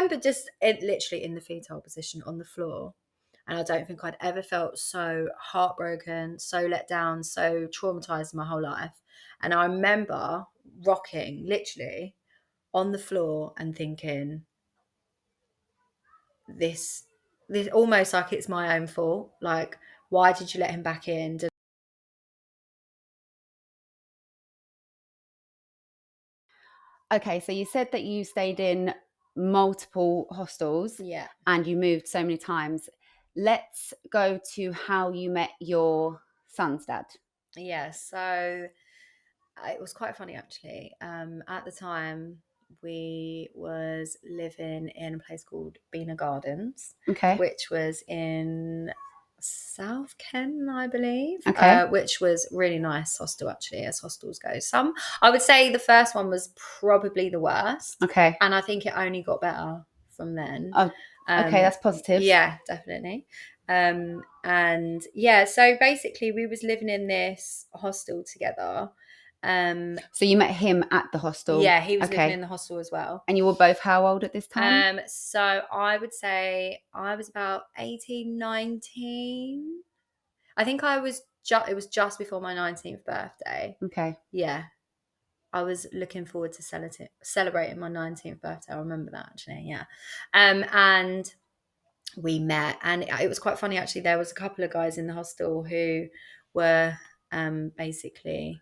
remember just literally in the fetal position on the floor. And I don't think I'd ever felt so heartbroken, so let down, so traumatized in my whole life. And I remember rocking literally on the floor and thinking, this almost like it's my own fault. Like, why did you let him back in? Okay, so you said that you stayed in multiple hostels Yeah. and you moved so many times. Let's go to how you met your son's dad. Yeah. So it was quite funny actually. At the time, we was living in a place called Beena Gardens, Okay. which was in South Ken, I believe. Okay. Which was really nice hostel actually, as hostels go. I would say the first one was probably the worst. Okay. And I think it only got better from then. Oh, okay, that's positive. Yeah, definitely. And yeah, so basically we was living in this hostel together. So you met him at the hostel? Yeah, he was living Okay. in the hostel as well. And you were both how old at this time? So I would say I was about 18, 19. I think it was just before my 19th birthday. Okay. Yeah. I was looking forward to celebrating my 19th birthday. I remember that actually, yeah. And we met, and it was quite funny actually. There was a couple of guys in the hostel who were basically,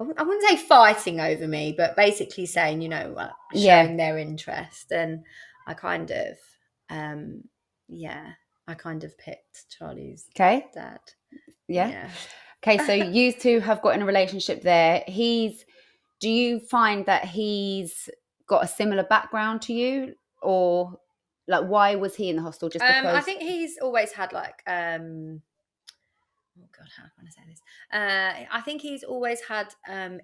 I wouldn't say fighting over me, but basically saying, you know what, showing their interest. And I kind of I kind of picked Charlie's dad. Yeah. Okay, so you two have got in a relationship there. Do you find that he's got a similar background to you, or like why was he in the hostel? Just because I think he's always had like oh god, how can I say this? I think he's always had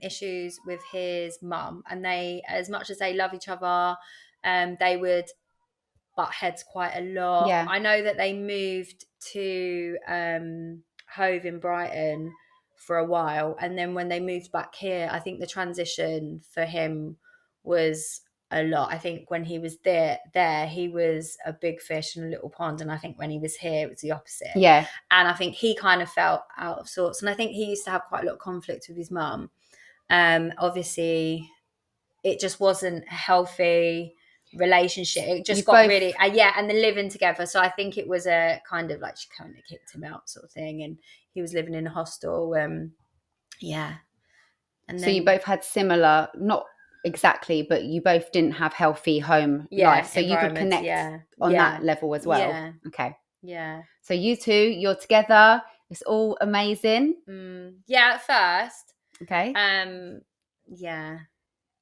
issues with his mum, and they, as much as they love each other, they would butt heads quite a lot. Yeah. I know that they moved to Hove in Brighton for a while, and then when they moved back here, I think the transition for him was a lot. I think when he was there he was a big fish in a little pond, and I think when he was here it was the opposite. Yeah. And I think he kind of felt out of sorts, and I think he used to have quite a lot of conflict with his mum. Obviously it just wasn't a healthy relationship. It just got really and they're living together, so I think it was a kind of like she kind of kicked him out sort of thing, and he was living in a hostel. And so you both had similar, not exactly, but you both didn't have healthy home life, so you could connect on that level as well. Okay. So you two, you're together, it's all amazing. At first. Okay. Yeah,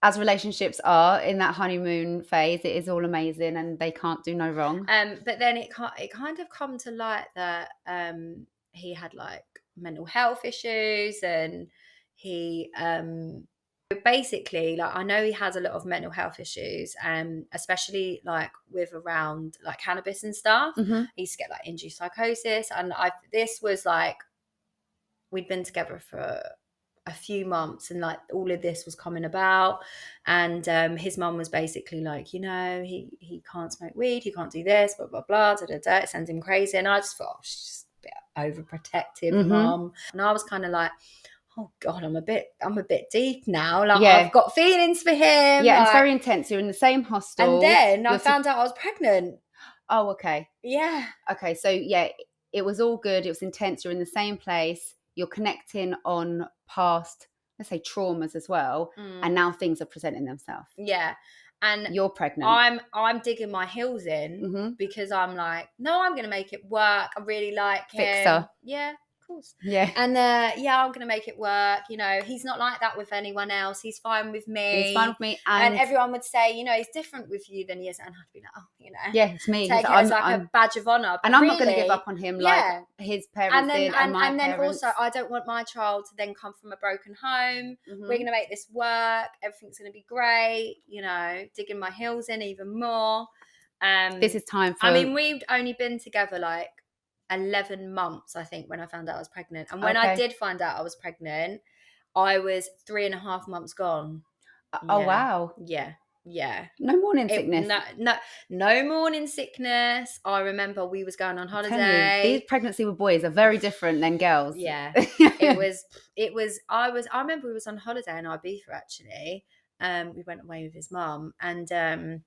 as relationships are in that honeymoon phase, it is all amazing and they can't do no wrong. But then it kind of come to light that he had like mental health issues, and he basically, like, I know he has a lot of mental health issues, especially like with around like cannabis and stuff. Mm-hmm. He used to get like induced psychosis, and this was like, we'd been together for a few months, and like all of this was coming about, and his mum was basically like, you know, he can't smoke weed, he can't do this, blah blah blah, da, da, da. It sends him crazy. And I just thought, oh, she's just a bit overprotective, mum. And I was kind of like, oh god, I'm a bit deep now, like I've got feelings for him. Yeah, like, it's very intense. You're in the same hostel, and then I found out I was pregnant. Oh, okay. Yeah. Okay, so yeah, it was all good, it was intense, you're in the same place, you're connecting on past, let's say, traumas as well, and now things are presenting themselves. Yeah. And you're pregnant. I'm digging my heels in, because I'm like, no, I'm going to make it work. I really like him. Fixer. Yeah, of course. Yeah. And I'm going to make it work. You know, he's not like that with anyone else. He's fine with me. He's fine with me. And everyone would say, you know, he's different with you than he is. And I'd be like, oh, you know. Yeah, it's me. Take it as like a badge of honour. And I'm not going to give up on him like his parents did and my parents. And then also, I don't want my child to then come from a broken home. We're going to make this work. Everything's going to be great. You know, digging my heels in even more. This is time for... I mean, we'd only been together like 11 months, I think, when I found out I was pregnant. And when I did find out I was pregnant, I was 3.5 months gone. Oh, wow. Yeah. Yeah. No morning sickness. No morning sickness. I remember we was going on holiday. These pregnancy with boys are very different than girls. Yeah. I remember we was on holiday in Ibiza actually. We went away with his mum, and I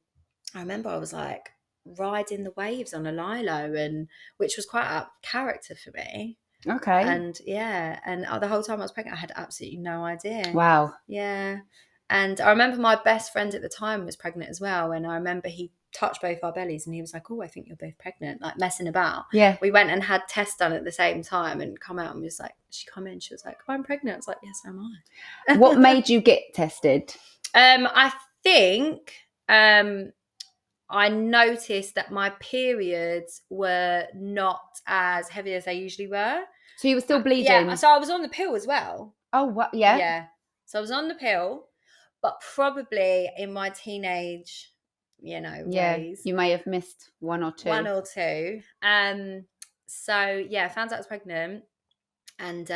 remember I was like riding the waves on a lilo, and which was quite out of character for me. Okay. And yeah, and the whole time I was pregnant, I had absolutely no idea. Wow. Yeah. And I remember my best friend at the time was pregnant as well. And I remember he touched both our bellies and he was like, oh, I think you're both pregnant, like messing about. Yeah. We went and had tests done at the same time and come out and was like, she come in, she was like, oh, I'm pregnant. I was like, yes, so am I. What made you get tested? I think I noticed that my periods were not as heavy as they usually were. So you were still bleeding? Yeah, so I was on the pill as well. Oh, what? Yeah. Yeah. So I was on the pill, but probably in my teenage, ways. You may have missed one or two. So yeah, I found out I was pregnant. And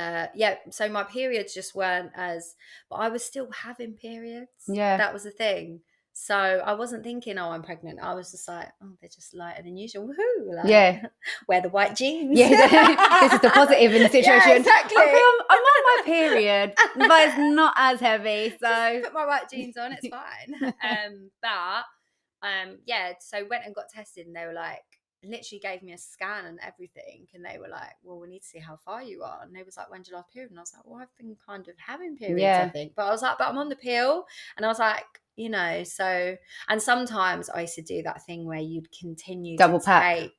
so my periods just weren't as, but I was still having periods. Yeah. That was the thing. So I wasn't thinking, oh, I'm pregnant. I was just like, oh, they're just lighter than usual. Woohoo! Like, yeah. Wear the white jeans. Yeah, this is the positive in the situation. Yeah, exactly. Okay, I'm on my period, but it's not as heavy. So just put my white jeans on, it's fine. So went and got tested, and they were like, literally gave me a scan and everything, and they were like, well, we need to see how far you are. And they was like, when's your last period? And I was like, well, I've been kind of having periods, I think, but I was like, but I'm on the pill. And I was like, so, and sometimes I used to do that thing where you'd continue double to take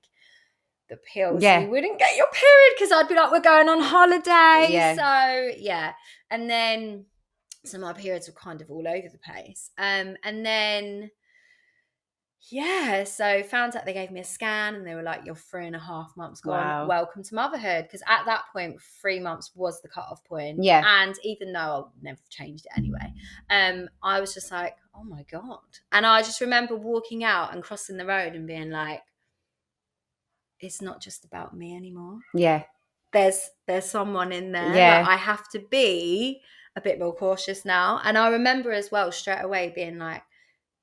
the pills, so you wouldn't get your period, because I'd be like, we're going on holiday. So yeah, and then so my periods were kind of all over the place, and then so found out, they gave me a scan and they were like, you're 3.5 months gone. Wow. Welcome to motherhood. Because at that point, 3 months was the cutoff point. Yeah. And even though I never changed it anyway, I was just like, oh my God. And I just remember walking out and crossing the road and being like, it's not just about me anymore. Yeah. There's someone in there. Yeah. Like, I have to be a bit more cautious now. And I remember as well straight away being like,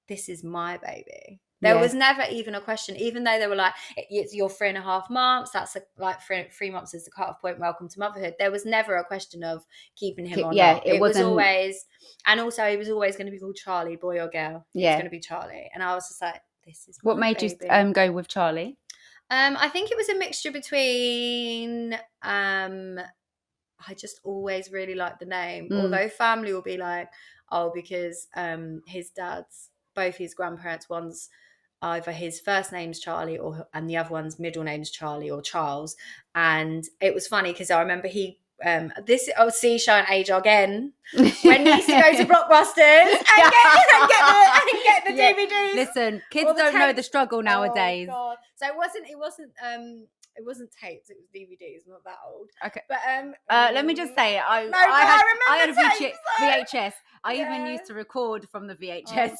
this is my baby. There was never even a question, even though they were like, you're 3.5 months, that's like 3 months is the cutoff point, welcome to motherhood. There was never a question of keeping him or not. It was always, and also it was always going to be called Charlie, boy or girl. It's going to be Charlie. And I was just like, this is what made baby. You go with Charlie? I think it was a mixture between, I just always really liked the name, although family will be like, oh, because his dad's, both his grandparents, one's either his first name's Charlie and the other one's middle name's Charlie or Charles. And it was funny because I remember he showing age again, when he used to go to Blockbusters and get the DVDs. Listen, kids don't know the struggle nowadays. Oh, so it wasn't tapes, it was DVDs. Not that old. Okay. But let me just say, I had a VHS. I even used to record from the VHS.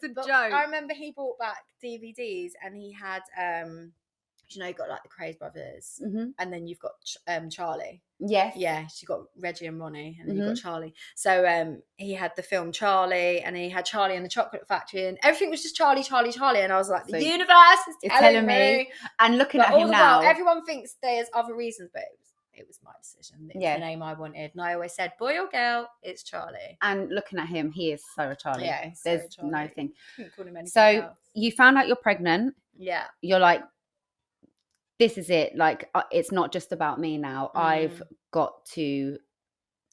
It's a joke. I remember he brought back DVDs, and he had you got like the Craze Brothers, and then you've got Charlie. Yes. Yeah, you got Reggie and Ronnie, and then you've got Charlie. So he had the film Charlie, and he had Charlie and the Chocolate Factory, and everything was just Charlie. And I was like, the universe is telling me. And looking at him now, everyone thinks there's other reasons, but it was my decision. It was the name I wanted, and I always said, boy or girl, it's Charlie. And looking at him, he is so Charlie. Yeah, there's Charlie. no thing. Couldn't call him anything else. You found out you're pregnant. Yeah. You're like, this is it. Like, it's not just about me now. I've got to.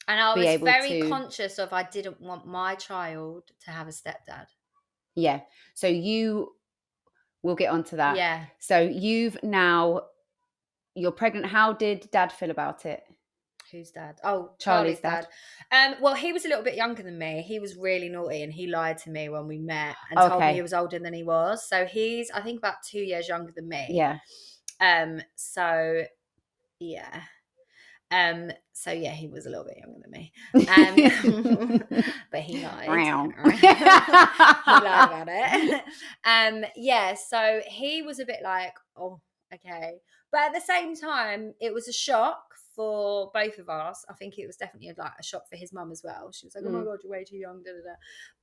And I was very conscious of, I didn't want my child to have a stepdad. Yeah. So we'll get onto that. Yeah. So you're pregnant. How did Dad feel about it? Whose dad? Oh, Charlie's dad. Well, he was a little bit younger than me. He was really naughty, and he lied to me when we met and told me he was older than he was. So he's, I think, about 2 years younger than me. Yeah. So yeah. He was a little bit younger than me. But he lied. He lied about it. So he was a bit like, oh, okay. But at the same time, it was a shock for both of us. I think it was definitely like a shock for his mum as well. She was like, "Oh my God, you're way too young." Da, da, da.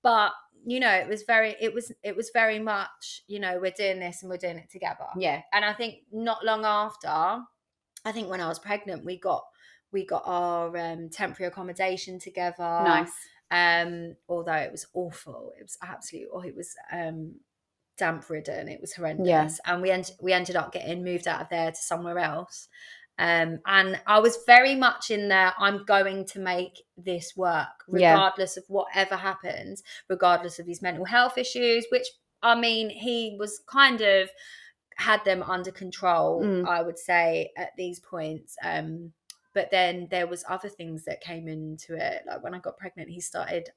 But it was very much, we're doing this and we're doing it together. Yeah. And I think not long after, I think when I was pregnant, we got our temporary accommodation together. Nice. Although it was awful, it was absolutely, it was damp ridden, it was horrendous. Yeah. And we ended up getting moved out of there to somewhere else. And I was very much in there, I'm going to make this work regardless of whatever happens, regardless of his mental health issues, which, I mean, he was kind of had them under control, I would say, at these points. But then there was other things that came into it. Like when I got pregnant, he started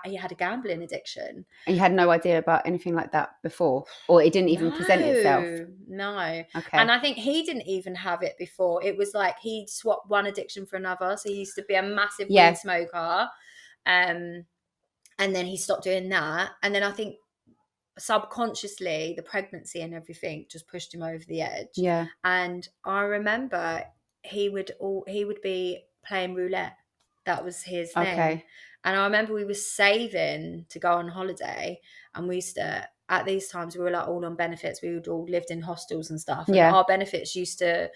he had a gambling addiction. And you had no idea about anything like that before, or it didn't even present itself? No. Okay. And I think he didn't even have it before. It was like he'd swapped one addiction for another. So he used to be a massive weed smoker. And then he stopped doing that. And then I think subconsciously the pregnancy and everything just pushed him over the edge. Yeah. And I remember he would be playing roulette. That was his thing. Okay. And I remember we were saving to go on holiday, and we used to, at these times, we were like all on benefits. We would all lived in hostels and stuff. And our benefits used to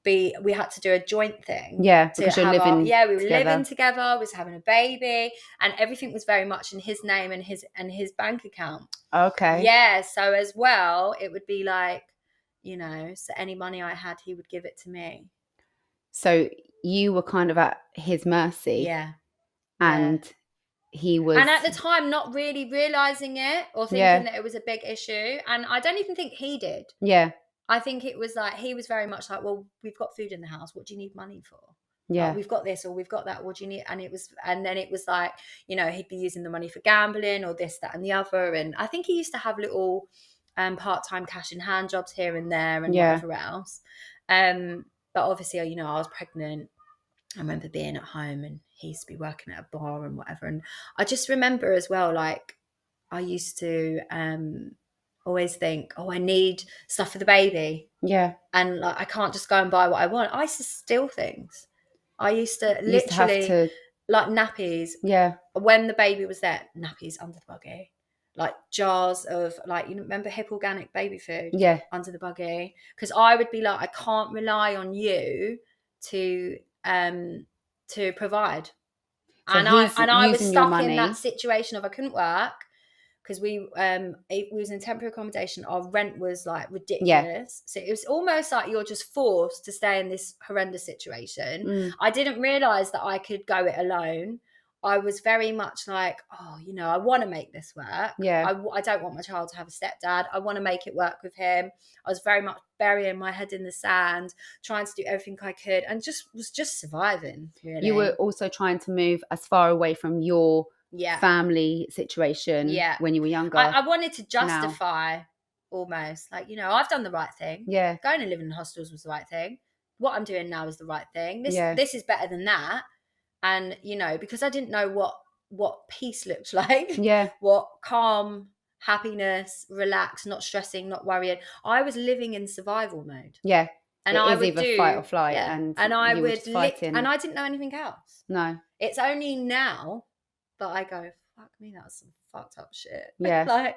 be, we had to do a joint thing. Yeah, because you're living we were living together, we was having a baby, and everything was very much in his name and his bank account. Okay. Yeah, so as well, it would be like, so any money I had, he would give it to me. So you were kind of at his mercy. Yeah. And he was... And at the time, not really realising it or thinking that it was a big issue. And I don't even think he did. Yeah. I think it was like, he was very much like, well, we've got food in the house. What do you need money for? Yeah. Like, we've got this or we've got that. What do you need? And then it was like, he'd be using the money for gambling or this, that, and the other. And I think he used to have little part-time cash in hand jobs here and there and whatever else. But obviously, I was pregnant. I remember being at home and he used to be working at a bar and whatever. And I just remember as well, like, I used to always think, oh, I need stuff for the baby. Yeah. And like, I can't just go and buy what I want. I used to steal things. I used to literally, like nappies. Yeah. When the baby was there, nappies under the buggy. Like jars of, like, remember Hip Organic baby food? Yeah. Under the buggy. Because I would be like, I can't rely on you to provide. So and I was stuck in that situation of I couldn't work because we was in temporary accommodation. Our rent was like ridiculous. So it was almost like you're just forced to stay in this horrendous situation. I didn't realize that I could go it alone. I was very much like, oh, I want to make this work. Yeah. I don't want my child to have a stepdad. I want to make it work with him. I was very much burying my head in the sand, trying to do everything I could, and was just surviving, really. You were also trying to move as far away from your family situation when you were younger. I wanted to justify almost, like, I've done the right thing. Yeah. Going and living in hostels was the right thing. What I'm doing now is the right thing. This is better than that. And, because I didn't know what peace looked like, what calm, happiness, relax, not stressing, not worrying. I was living in survival mode. Yeah. And I would do fight or flight, and I would and I didn't know anything else. No. It's only now that I go, fuck me, that was some fucked up shit. Yeah.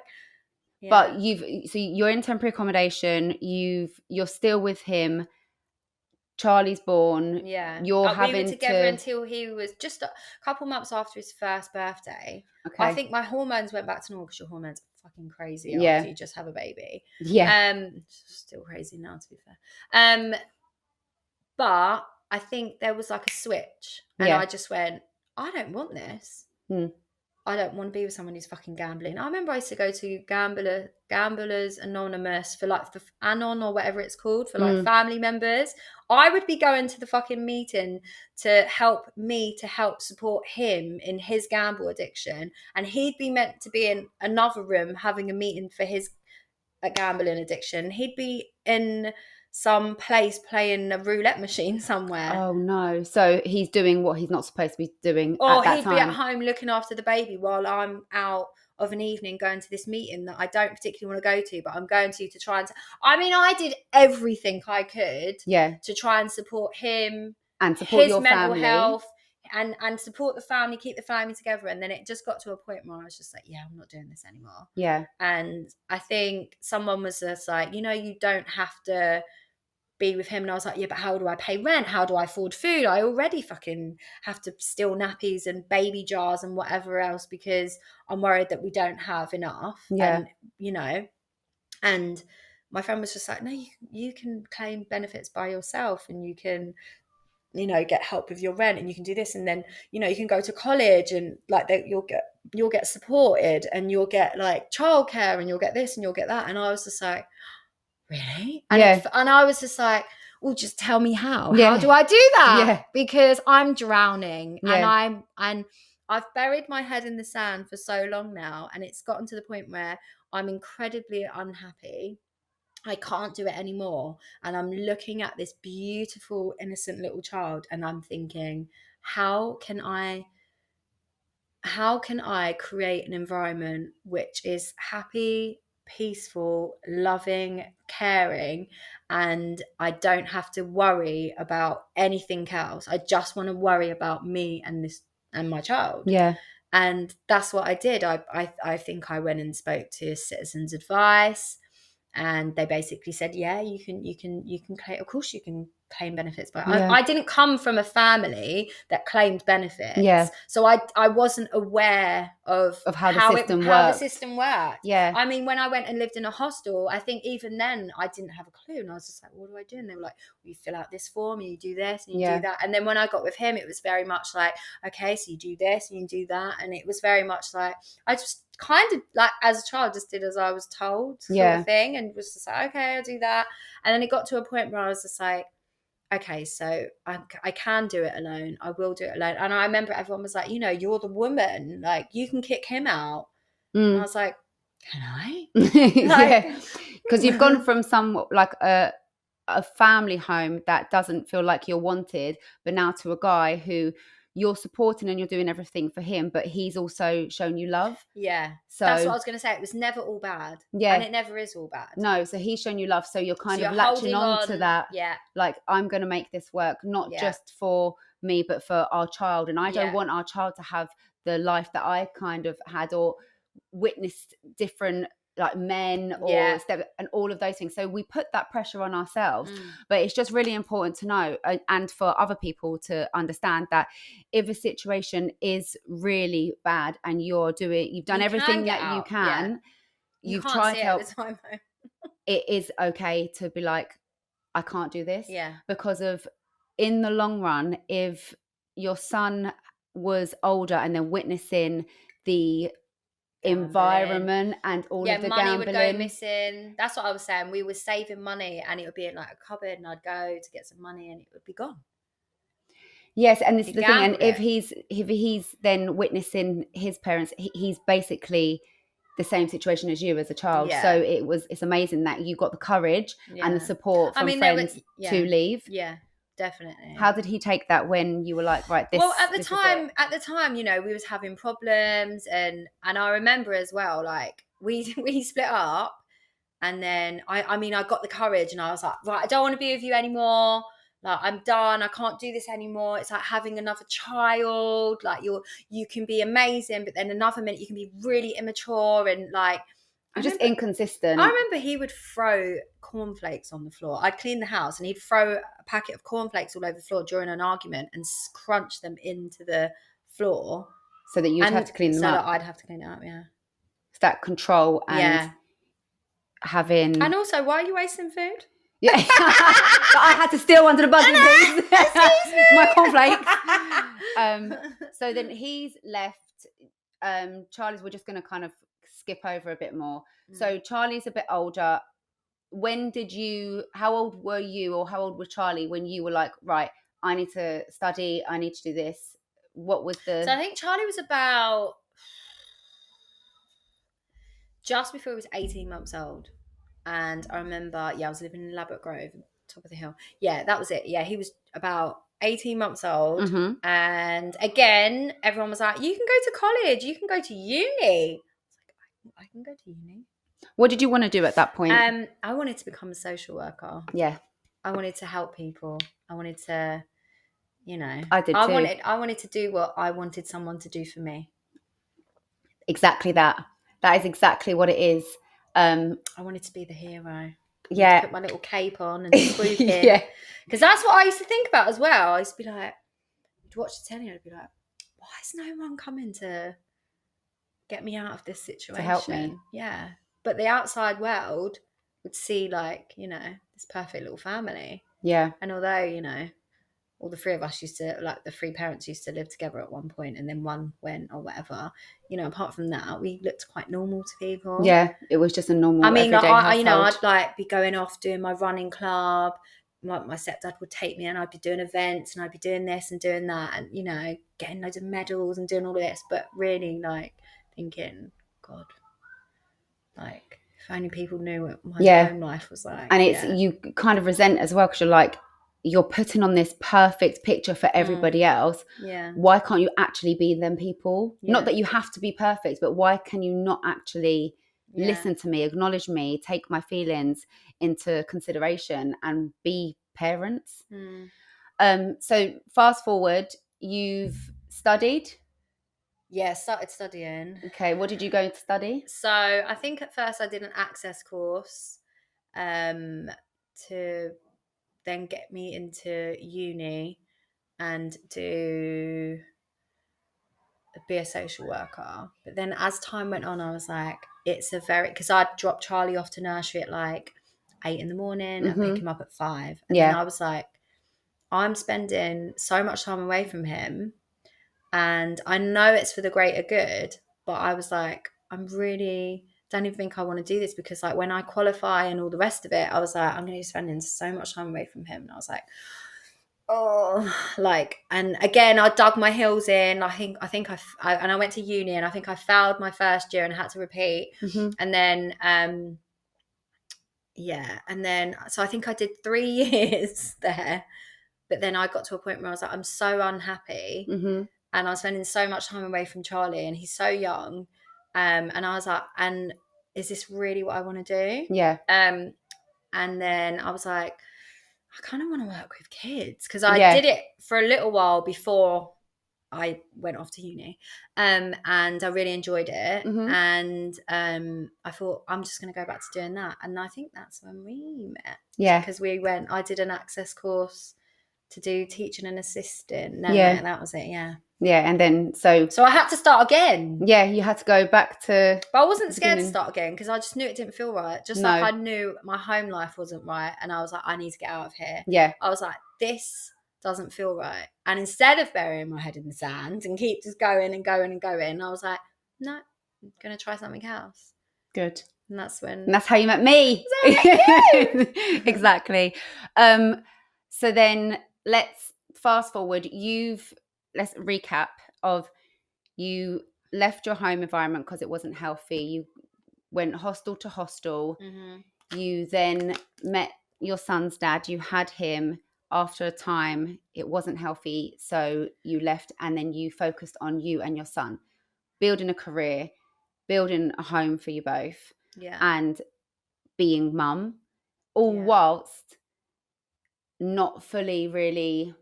But you're in temporary accommodation, you're still with him. Charlie's born. Yeah. We were together until he was just a couple months after his first birthday. Okay. I think my hormones went back to normal because your hormones are fucking crazy after you just have a baby. Yeah. Still crazy now, to be fair. But I think there was like a switch. And I just went, I don't want this. I don't want to be with someone who's fucking gambling. I remember I used to go to Gamblers Anonymous for like the Anon or whatever it's called for like family members. I would be going to the fucking meeting to help support him in his gamble addiction. And he'd be meant to be in another room having a meeting for his gambling addiction. He'd be in some place playing a roulette machine somewhere. Oh no. So he's doing what he's not supposed to be doing or at that he'd time. Be at home looking after the baby while I'm out of an evening going to this meeting that I don't particularly want to go to, but I'm going to try and I did everything I could to try and support him and support your mental family. health, and support the family, keep the family together. And then it just got to a point where I was just like, yeah, I'm not doing this anymore. Yeah. And I think someone was just like, you don't have to be with him. And I was like, yeah, but how do I pay rent? How do I afford food? I already fucking have to steal nappies and baby jars and whatever else because I'm worried that we don't have enough. Yeah. And, and my friend was just like, no, you can claim benefits by yourself, and you can, get help with your rent, and you can do this, and then you can go to college, and like you'll get supported, and you'll get like childcare, and you'll get this and you'll get that. And I was just like, really? And I was just like, well, just tell me how. Yeah. How do I do that? Yeah. Because I'm drowning, yeah. and I've buried my head in the sand for so long now, and it's gotten to the point where I'm incredibly unhappy. I can't do it anymore. And I'm looking at this beautiful, innocent little child, and I'm thinking, how can I create an environment which is happy, peaceful, loving, caring, and I don't have to worry about anything else. I just want to worry about me and my child. Yeah. And that's what I did. I think I went and spoke to Citizens Advice, and they basically said, yeah, you can claim, of course you can claim benefits, but I didn't come from a family that claimed benefits, so I wasn't aware of how the system worked. I mean, when I went and lived in a hostel, I think even then I didn't have a clue, and I was just like, what do I do? And they were like, well, you fill out this form, and you do this and you do that. And then when I got with him, it was very much like, okay, so you do this and you do that. And it was very much like, I just kind of like as a child just did as I was told, sort of thing, and was just like, okay, I'll do that. And then it got to a point where I was just like, okay, so I can do it alone. I will do it alone. And I remember everyone was like, you're the woman, like you can kick him out. And I was like, can I? Yeah, because you've gone from some like a family home that doesn't feel like you're wanted, but now to a guy who you're supporting and you're doing everything for him, but he's also shown you love. Yeah. So that's what I was going to say. It was never all bad. Yeah. And it never is all bad. No. So he's shown you love. So you're kind of latching on to that. Yeah. Like, I'm going to make this work, not just for me, but for our child. And I don't want our child to have the life that I kind of had, or witnessed different like men or and all of those things. So we put that pressure on ourselves, but it's just really important to know and for other people to understand that if a situation is really bad and you've done everything that you can, you've tried to help, it is okay to be like, I can't do this, because of in the long run, if your son was older and then witnessing the environment and all of the money gambling would go missing. That's what I was saying. We were saving money, and it would be in like a cupboard, and I'd go to get some money, and it would be gone. Yes, and this is the thing. And if he's then witnessing his parents, he's basically the same situation as you as a child. So it's amazing that you got the courage and the support from friends to leave. Yeah. Definitely. How did he take that when you were like, right, this? Well, at the time, we was having problems, and I remember as well, like we split up, and then I got the courage, and I was like, right, I don't want to be with you anymore. Like, I'm done. I can't do this anymore. It's like having another child. Like you can be amazing, but then another minute you can be really immature and like. Just inconsistent. I remember he would throw cornflakes on the floor. I'd clean the house, and he'd throw a packet of cornflakes all over the floor during an argument and crunch them into the floor. So that you'd have to clean them up. So that I'd have to clean it up, yeah. It's that control and having... And also, why are you wasting food? Yeah. I had to steal under the buzzing piece. My cornflakes. So then he's left. Charlie's, we're just going to kind of skip over a bit more. So Charlie's a bit older. How old were you, or how old was Charlie when you were like, right, I need to study, I need to do this? What was the... So I think Charlie was about just before he was 18 months old. And I remember, I was living in Ladbroke Grove, top of the hill. Yeah, that was it. Yeah, he was about 18 months old. Mm-hmm. And again, everyone was like, you can go to college, you can go to uni. I can go to uni. What did you want to do at that point? I wanted to become a social worker. Yeah. I wanted to help people. I wanted to you know. I did too. I wanted to do what I wanted someone to do for me. Exactly that. That is exactly what it is. I wanted to be the hero. Yeah. Put my little cape on and swoop in. Yeah. Because that's what I used to think about as well. I used to be like, I'd watch the telly and I'd be like, why is no one coming to get me out of this situation? To help me. Yeah. But the outside world would see, like, you know, this perfect little family. Yeah. And although, you know, all the three of us used to, like, the three parents used to live together at one point and then one went or whatever, you know, apart from that, we looked quite normal to people. Yeah, it was just a normal everyday household. You know, I'd like be going off doing my running club. My stepdad would take me and I'd be doing events and I'd be doing this and doing that and, you know, getting loads of medals and doing all of this, but really, like, thinking, God, like, if only people knew what my home life was like. And it's you kind of resent as well because you're like, you're putting on this perfect picture for everybody else. Yeah. Why can't you actually be them people? Yeah. Not that you have to be perfect, but why can you not actually listen to me, acknowledge me, take my feelings into consideration and be parents? So fast forward, you've studied? Yeah, started studying. Okay, what did you go to study? So I think at first I did an access course to then get me into uni and be a social worker. But then as time went on, I was like, because I'd drop Charlie off to nursery at like 8 in the morning and pick him up at 5. And then I was like, I'm spending so much time away from him and I know it's for the greater good, but I was like, I'm really don't even think I want to do this because, like, when I qualify and all the rest of it, I was like, I'm going to be spending so much time away from him. And I was like, oh, like, and again, I dug my heels in. I think I went to uni and I think I failed my first year and had to repeat. And then, and then, so I think I did 3 years there, but then I got to a point where I was like, I'm so unhappy. And I was spending so much time away from Charlie and he's so young. And I was like, and is this really what I want to do? Yeah. And then I was like, I kind of want to work with kids because I did it for a little while before I went off to uni. And I really enjoyed it. And I thought, I'm just going to go back to doing that. And I think that's when we met. Yeah. Because I did an access course to do teaching and assisting. That was it. Yeah. Yeah, and then so I had to start again. Yeah, you had to go back to. But I wasn't scared to start again because I just knew it didn't feel right. Just like I knew my home life wasn't right, and I was like, I need to get out of here. Yeah, I was like, this doesn't feel right. And instead of burying my head in the sand and keep just going and going and going, I was like, no, I'm gonna try something else. Good. And that's when. And that's how you met me. Exactly. So then let's fast forward. Let's recap of you left your home environment because it wasn't healthy. You went hostel to hostel. You then met your son's dad. You had him. After a time, it wasn't healthy. So you left and then you focused on you and your son, building a career, building a home for you both, and being mum, all whilst not fully really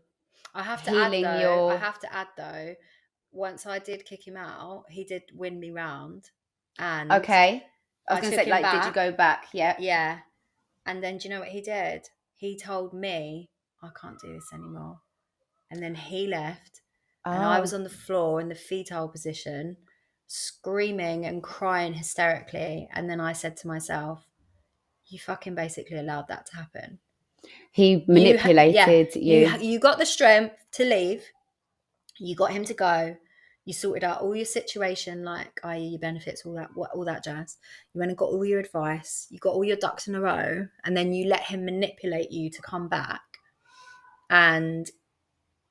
I have to add though, once I did kick him out, he did win me round. And okay. I was going to say, like, did you go back? Yeah. Yeah. And then do you know what he did? He told me, I can't do this anymore. And then he left. And I was on the floor in the fetal position, screaming and crying hysterically. And then I said to myself, you fucking basically allowed that to happen. He manipulated you. You got the strength to leave. You got him to go. You sorted out all your situation, like, i.e. your benefits, all that jazz. You went and got all your advice. You got all your ducks in a row. And then you let him manipulate you to come back. And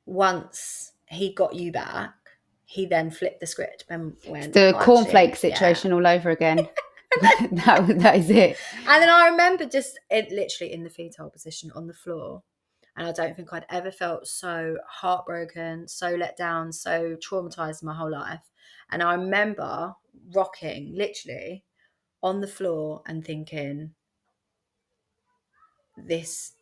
once he got you back, he then flipped the script and went... The cornflake situation all over again. that is it. And then I remember just literally in the fetal position on the floor, and I don't think I'd ever felt so heartbroken, so let down, so traumatized in my whole life. And I remember rocking literally on the floor and thinking, this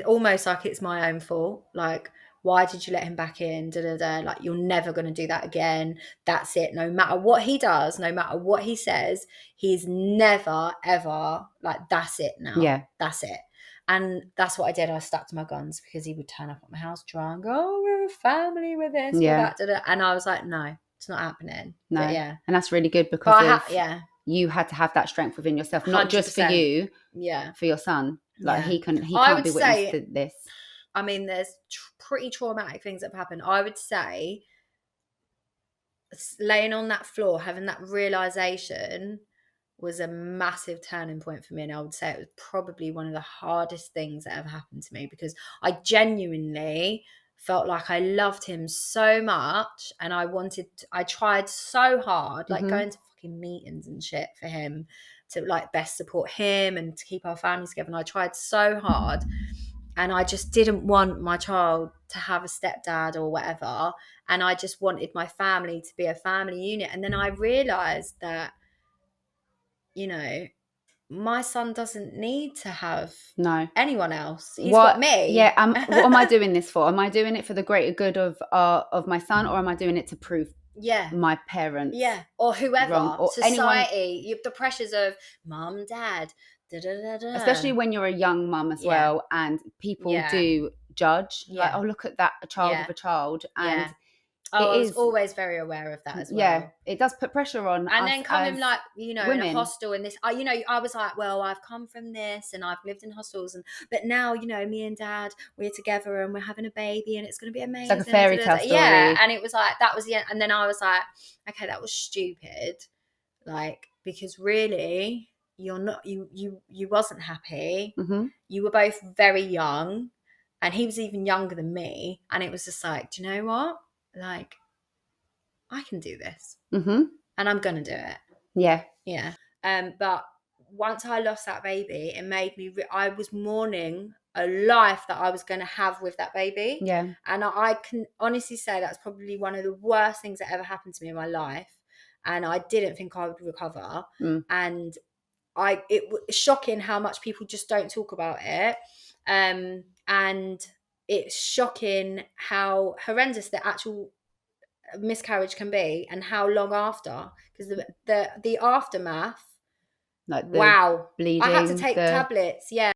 almost like it's my own fault. Like, why did you let him back in? Like, you're never going to do that again. That's it. No matter what he does, no matter what he says, he's never, ever, like, that's it now. Yeah. That's it. And that's what I did. I stuck to my guns, because he would turn up at my house drunk. Oh, we're a family with this, with that, and I was like, no, it's not happening. No. But yeah. And that's really good, because you had to have that strength within yourself, not 100%. Just for you, for your son. Like, he can't be witness to this. I mean, there's pretty traumatic things that have happened. I would say laying on that floor, having that realization was a massive turning point for me. And I would say it was probably one of the hardest things that ever happened to me, because I genuinely felt like I loved him so much, and I tried so hard, like going to fucking meetings and shit for him, to like best support him and to keep our families together. And I tried so hard, and I just didn't want my child to have a stepdad or whatever. And I just wanted my family to be a family unit. And then I realized that, you know, my son doesn't need to have anyone else. He's got me. Yeah. What am I doing this for? Am I doing it for the greater good of my son, or am I doing it to prove my parents? Yeah. Or whoever. Wrong, or society. The pressures of mom, dad. Especially when you're a young mum as well, and people do judge. Like, oh, look at that, a child of a child. And I was always very aware of that as well. Yeah, it does put pressure on. And then coming, like, you know, women. In a hostel, and this, you know, I was like, well, I've come from this, and I've lived in hostels, but now, you know, me and dad, we're together, and we're having a baby, and it's going to be amazing. It's like a fairy tale story. Yeah, and it was like, that was the end. And then I was like, okay, that was stupid, like, because really, you're not, you wasn't happy. You were both very young, and he was even younger than me, and it was just like, do you know what? Like, I can do this, and I'm gonna do it. Yeah. But once I lost that baby, it made me. I was mourning a life that I was going to have with that baby. Yeah. And I can honestly say that's probably one of the worst things that ever happened to me in my life. And I didn't think I would recover. And it was shocking how much people just don't talk about it. And it's shocking how horrendous the actual miscarriage can be, and how long after, because the aftermath, like wow, bleeding, I had to take tablets. Yeah.